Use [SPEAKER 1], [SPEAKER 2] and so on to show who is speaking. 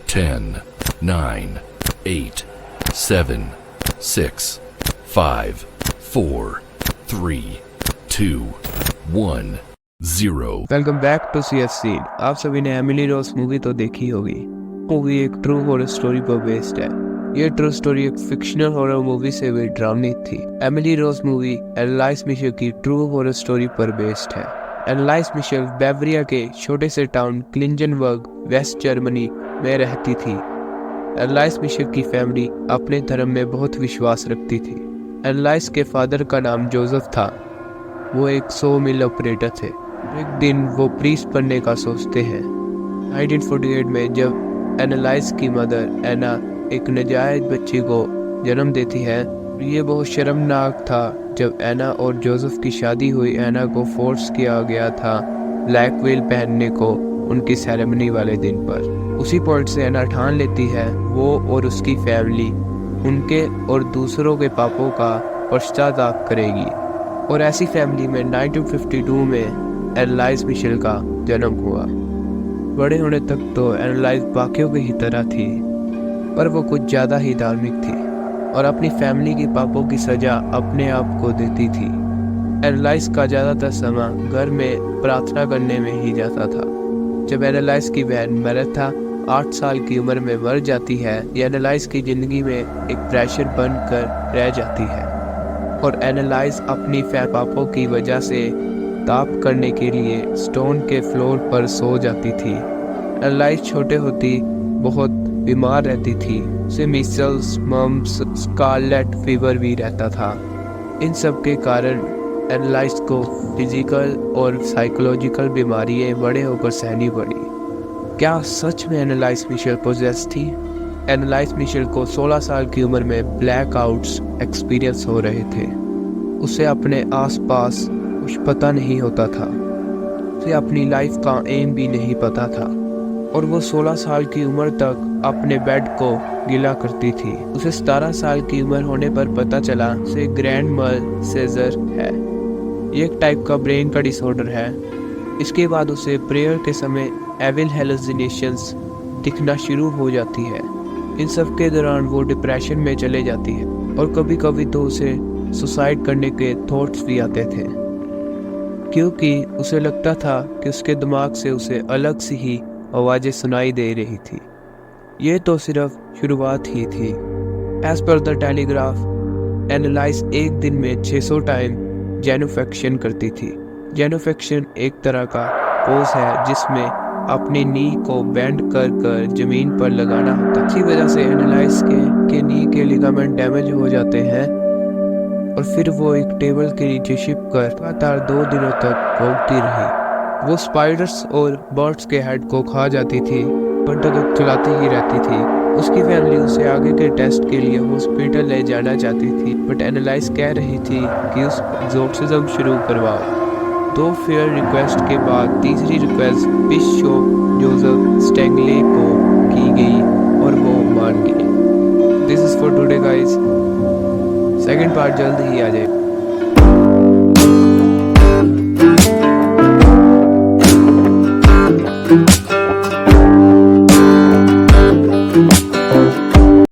[SPEAKER 1] 10, 9, 8, 7, 6, 5, 4, 3, 2, 1, 0।
[SPEAKER 2] Welcome back to CSC। आप सभी ने एमिली रोज मूवी तो देखी होगी। मूवी एक ट्रू हॉरर स्टोरी पर बेस्ड है। ये ट्रू स्टोरी एक फिक्शनल हॉरर मूवी से भी ड्रामनी थी। Emily Rose movie Anneliese Michel की ट्रू हॉरर स्टोरी पर बेस्ड है। एनालाइज मिशेल बावरिया के छोटे से टाउन क्लिंजनबर्ग वेस्ट जर्मनी में रहती थी। एनालाइज मिशेल की फैमिली अपने धर्म में बहुत विश्वास रखती थी। एनालाइज के फादर का नाम जोसेफ था। वो एक 100 मिल ऑपरेटर थे। एक दिन वो प्रीस्ट बनने का सोचते हैं। 1948 में जब एनालाइज की मदर एना एक नाजायज बच्ची को जन्म देती है, ये बहुत शर्मनाक था। जब एना और जोसेफ की शादी हुई, एना को फोर्स किया गया था ब्लैक वेल पहनने को उनकी सेरेमनी वाले दिन पर। उसी पॉइंट से एना ठान लेती है वो और उसकी फैमिली उनके और दूसरों के पापों का पश्चाताप करेगी। और ऐसी फैमिली में 1952 में एनालाइज मिशेल का जन्म हुआ। बड़े होने तक तो एनालाइज बाकियों की ही तरह थी, पर वो कुछ ज़्यादा ही धार्मिक थी और अपनी फैमिली की पापों की सज़ा अपने आप को देती थी। एनालाइज का ज़्यादातर समय घर में प्रार्थना करने में ही जाता था। जब एनालाइज की बहन मेरेथा 8 साल की उम्र में मर जाती है, ये एनालाइज की ज़िंदगी में एक प्रेशर बनकर रह जाती है और एनालाइज अपनी पापों की वजह से ताप करने के लिए स्टोन के फ्लोर पर सो जाती थी। एनालाइज छोटे होती बहुत बीमार रहती थी। उसे मीसल्स, मम्स, स्कारलेट फीवर भी रहता था। इन सब के कारण एनालाइज को फिजिकल और साइकोलॉजिकल बीमारियां बड़े होकर सहनी पड़ी। क्या सच में एनालाइज मिशेल पोजेस थी? एनालाइज मिशेल को 16 साल की उम्र में ब्लैकआउट्स एक्सपीरियंस हो रहे थे। उसे अपने आसपास कुछ पता नहीं होता था। उसे अपनी लाइफ का एम भी नहीं पता था और वो 16 साल की उम्र तक अपने बेड को गीला करती थी। उसे 17 साल की उम्र होने पर पता चला उसे ग्रैंड मल सेजर है। ये एक टाइप का ब्रेन का डिसऑर्डर है। इसके बाद उसे प्रेयर के समय एविल हेलुसिनेशंस दिखना शुरू हो जाती है। इन सब के दौरान वो डिप्रेशन में चले जाती है और कभी कभी तो उसे सुसाइड करने के थॉट्स भी आते थे, क्योंकि उसे लगता था कि उसके दिमाग से उसे अलग सी ही आवाज़ें सुनाई दे रही थी। ये तो सिर्फ शुरुआत ही थी। As per the telegraph, analyse एक दिन में 600 टाइम जेनोफेक्शन करती थी। जेनोफेक्शन एक तरह का पोज है जिसमें अपनी नी को बेंड कर कर जमीन पर लगाना होता है। इसी वजह से एनालाइज के नी के लिगामेंट डैमेज हो जाते हैं और फिर वो एक टेबल के नीचे छिप कर लगातार 2 दिनों तक भोगती रही। वो स्पाइडर्स और बर्ड्स के हेड को खा जाती थी, घंटों तक चलाती ही रहती थी। उसकी फैमिली उसे आगे के टेस्ट के लिए हॉस्पिटल ले जाना चाहती थी, बट एनालाइज कह रही थी कि उस एक्सोर्सिज्म शुरू करवाओ। 2 फेयर रिक्वेस्ट के बाद तीसरी रिक्वेस्ट बिशप जोसेफ स्टेंगले को की गई और वो मान गई। This is for today guys. Second part जल्द ही आ जाए।